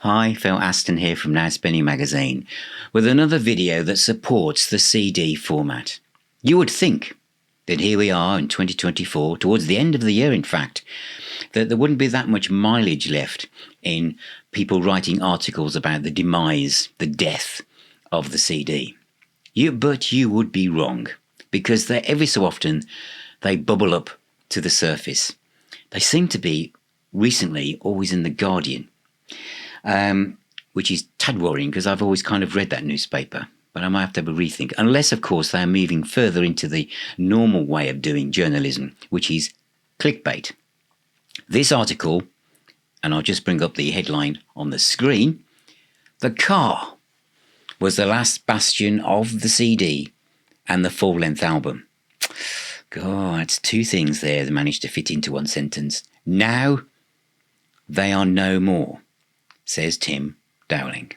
Hi, Phil Aston here from Now Spinning Magazine with another video that supports the CD format. You would think that here we are in 2024, towards the end of the year in fact, that there wouldn't be that much mileage left in people writing articles about the demise, the death of the CD. But you would be wrong, because every so often they bubble up to the surface. They seem to be recently always in The Guardian. Which is tad worrying because I've always kind of read that newspaper, but I might have to have a rethink. Unless, of course, they are moving further into the normal way of doing journalism, which is clickbait. This article, and I'll just bring up the headline on the screen, "The car was the last bastion of the CD and the full-length album." God, that's two things there that managed to fit into one sentence. Now they are no more, says Tim Dowling.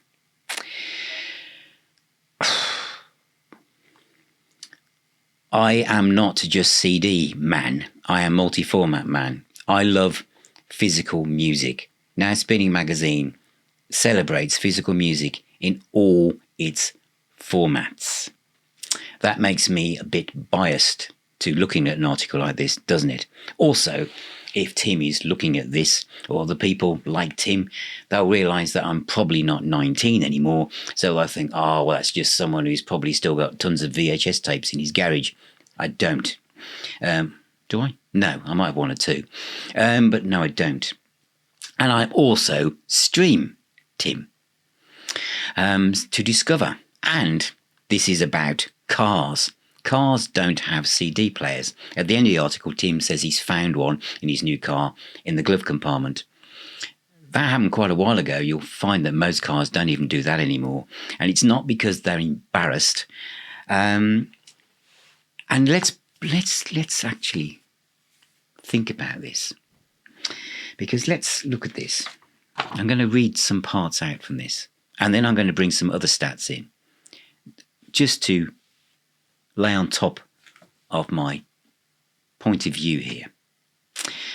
I am not just CD man. I am multi-format man. I love physical music. Now Spinning Magazine celebrates physical music in all its formats. That makes me a bit biased to looking at an article like this, doesn't it? Also, if Tim is looking at this, or the people like Tim, they'll realise that I'm probably not 19 anymore. So they'll think, oh, well, that's just someone who's probably still got tons of VHS tapes in his garage. I don't. Do I? No, I might have one or two. But no, I don't. And I also stream, Tim, to discover. And this is about cars. Cars don't have CD players. At the end of the article, Tim says he's found one in his new car in the glove compartment. That happened quite a while ago. You'll find that most cars don't even do that anymore. And it's not because they're embarrassed. And let's actually think about this. Because let's look at this. I'm going to read some parts out from this. And then I'm going to bring some other stats in. Just to lay on top of my point of view here.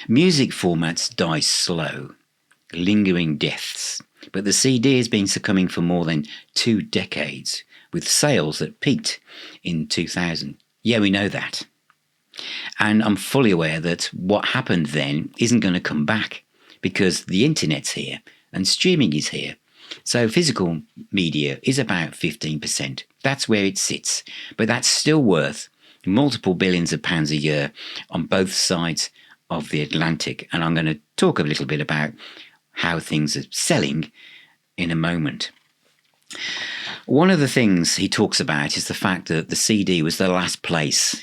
Music formats die slow, lingering deaths, but the CD has been succumbing for more than 2 decades, with sales that peaked in 2000. Yeah, we know that. And I'm fully aware that what happened then isn't going to come back, because the internet's here and streaming is here. So physical media is about 15%. That's where it sits. But that's still worth multiple billions of pounds a year on both sides of the Atlantic. And I'm going to talk a little bit about how things are selling in a moment. One of the things he talks about is the fact that the CD was the last place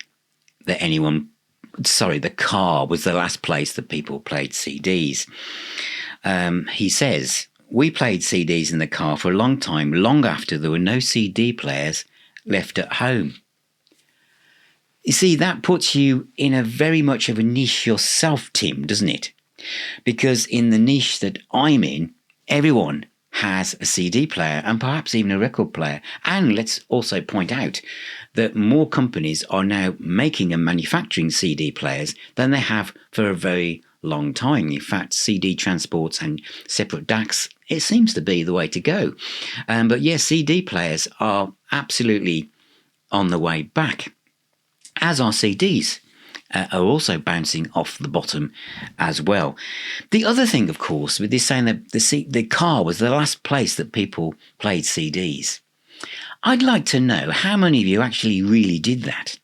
that the car was the last place that people played CDs. He says, "We played CDs in the car for a long time, long after there were no CD players left at home." You see, that puts you in a very much of a niche yourself, Tim, doesn't it? Because in the niche that I'm in, everyone has a CD player and perhaps even a record player. And let's also point out that more companies are now making and manufacturing CD players than they have for a very long time. In fact, CD transports and separate DACs, it seems to be the way to go. But yes, CD players are absolutely on the way back, as are CDs. Are also bouncing off the bottom as well. The other thing, of course, with this saying that the car was the last place that people played CDs, I'd like to know how many of you actually really did that.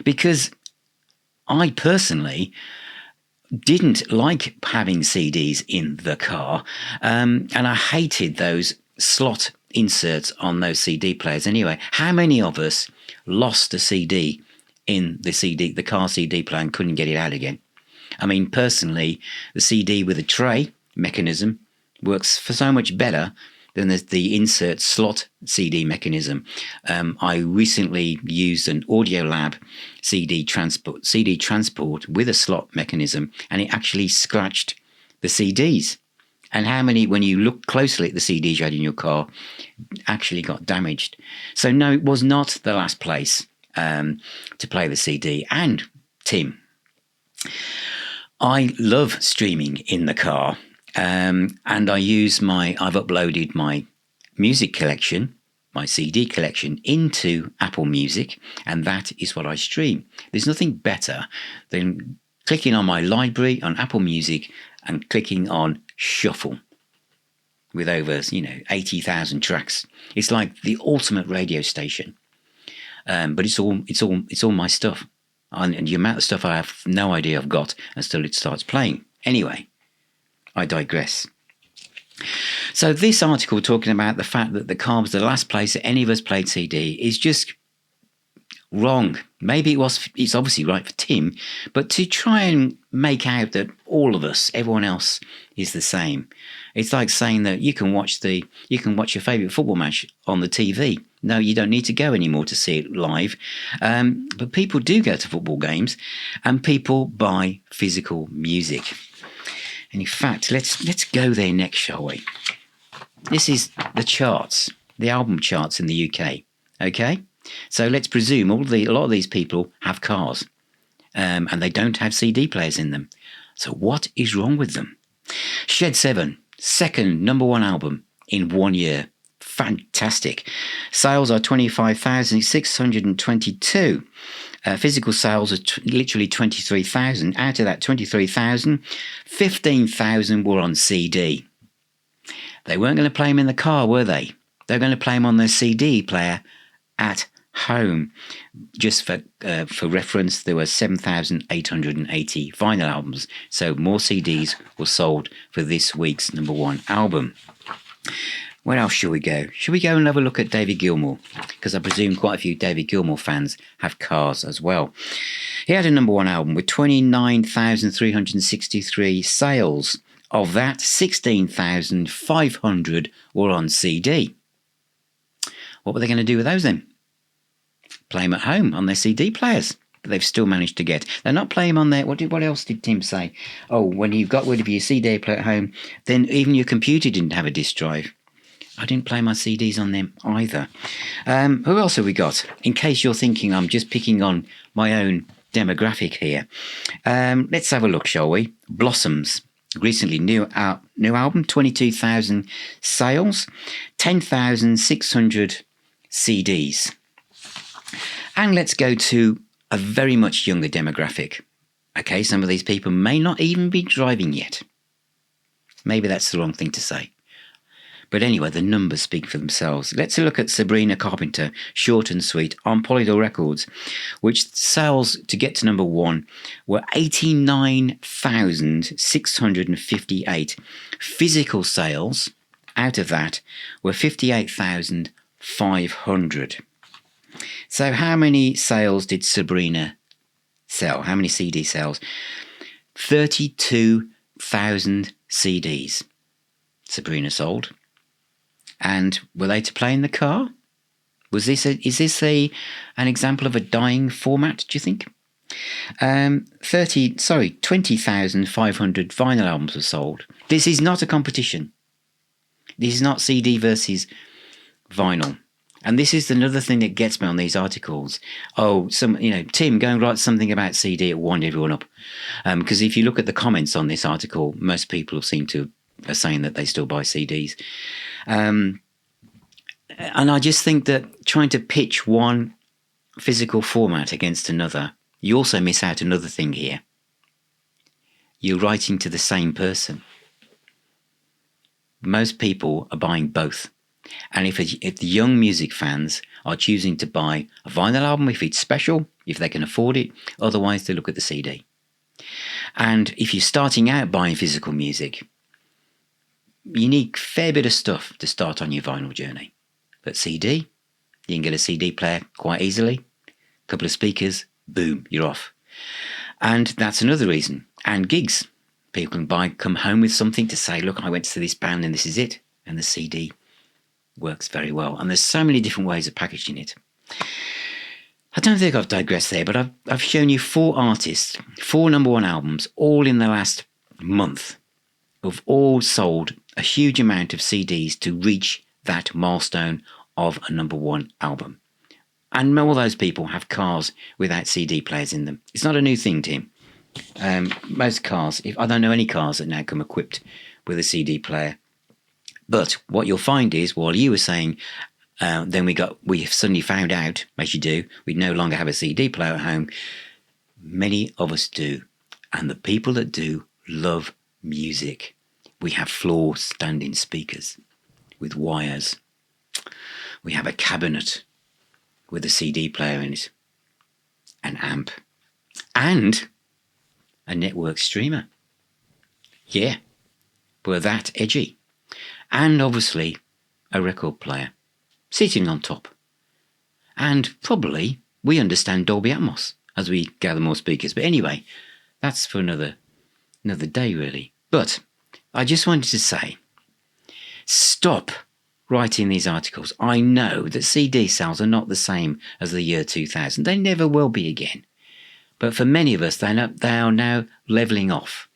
Because I personally didn't like having CDs in the car, and I hated those slot inserts on those CD players anyway. How many of us lost a CD in the car CD player and couldn't get it out again? I mean, personally, the CD with a tray mechanism works for so much better than the insert slot CD mechanism. I recently used an Audiolab CD transport with a slot mechanism, and it actually scratched the CDs. And how many, when you look closely at the CDs you had in your car, actually got damaged? So no, it was not the last place to play the CD. And Tim, I love streaming in the car. And I've uploaded my music collection, my CD collection, into Apple Music, and that is what I stream. There's nothing better than clicking on my library on Apple Music and clicking on Shuffle with over 80,000 tracks. It's like the ultimate radio station, but it's all my stuff, and the amount of stuff I have no idea I've got until it starts playing. Anyway, I digress. So this article talking about the fact that the car was the last place that any of us played CD is just wrong. Maybe it's obviously right for Tim, but to try and make out that all of us, everyone else, is the same. It's like saying that you can watch your favourite football match on the TV. No, you don't need to go anymore to see it live. But people do go to football games, and people buy physical music. And in fact, let's go there next, shall we? This is the charts, the album charts in the UK. Okay, so let's presume a lot of these people have cars, and they don't have CD players in them. So what is wrong with them? Shed 7, second number one album in 1 year. Fantastic. Sales are 25,622. Physical sales are literally 23,000. Out of that 23,000, 15,000 were on CD. They weren't going to play them in the car, were they? They're going to play them on their CD player at home. Just for reference, there were 7,880 vinyl albums, so more CDs were sold for this week's number one album. Where else should we go? Should we go and have a look at David Gilmour? Because I presume quite a few David Gilmour fans have cars as well. He had a number one album with 29,363 sales. Of that, 16,500 were on CD. What were they going to do with those then? Play them at home on their CD players. But they've still managed to get. They're not playing on their. What else did Tim say? Oh, when you've got rid of your CD player at home, then even your computer didn't have a disc drive. I didn't play my CDs on them either. Who else have we got? In case you're thinking I'm just picking on my own demographic here. Let's have a look, shall we? Blossoms. Recently new album, 22,000 sales, 10,600 CDs. And let's go to a very much younger demographic. Okay, some of these people may not even be driving yet. Maybe that's the wrong thing to say. But anyway, the numbers speak for themselves. Let's look at Sabrina Carpenter, Short and Sweet, on Polydor Records, which sales to get to number one were 89,658. Physical sales out of that were 58,500. So how many sales did Sabrina sell? How many CD sales? 32,000 CDs Sabrina sold. And were they to play in the car? Is this an example of a dying format, do you think? 20,500 vinyl albums were sold. This is not a competition. This is not CD versus vinyl. And this is another thing that gets me on these articles. Oh, Tim, go and write something about CD, it wind everyone up. Because if you look at the comments on this article, most people seem to are saying that they still buy CDs. And I just think that trying to pitch one physical format against another, you also miss out another thing here. You're writing to the same person. Most people are buying both. And if the young music fans are choosing to buy a vinyl album, if it's special, if they can afford it, otherwise they look at the CD. And if you're starting out buying physical music, you need a fair bit of stuff to start on your vinyl journey. But CD, you can get a CD player quite easily. A couple of speakers, boom, you're off. And that's another reason. And gigs. People can come home with something to say, look, I went to this band and this is it. And the CD works very well. And there's so many different ways of packaging it. I don't think I've digressed there, but I've shown you 4 artists, 4 number one albums, all in the last month, have all sold a huge amount of CDs to reach that milestone of a number one album. And all those people have cars without CD players in them. It's not a new thing, Tim. Most cars, I don't know any cars that now come equipped with a CD player. But what you'll find is, while you were saying, then we suddenly found out, as you do, we no longer have a CD player at home. Many of us do. And the people that do love music. We have floor standing speakers with wires. We have a cabinet with a CD player in it, an amp, and a network streamer. Yeah, we're that edgy. And obviously a record player sitting on top. And probably we understand Dolby Atmos as we gather more speakers. But anyway, that's for another day, really. But I just wanted to say, stop writing these articles. I know that CD sales are not the same as the year 2000. They never will be again. But for many of us, they are now levelling off.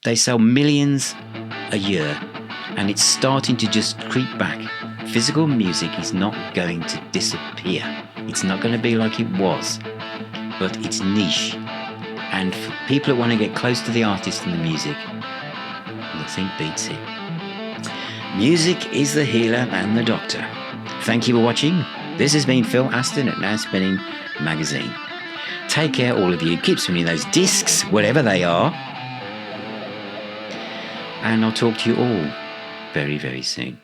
They sell millions a year, and it's starting to just creep back. Physical music is not going to disappear. It's not going to be like it was, but it's niche. And for people that want to get close to the artist and the music, nothing beats it. Music is the healer and the doctor. Thank you for watching. This has been Phil Aston at Now Spinning Magazine. Take care, all of you. Keep spinning those discs, whatever they are. And I'll talk to you all very, very soon.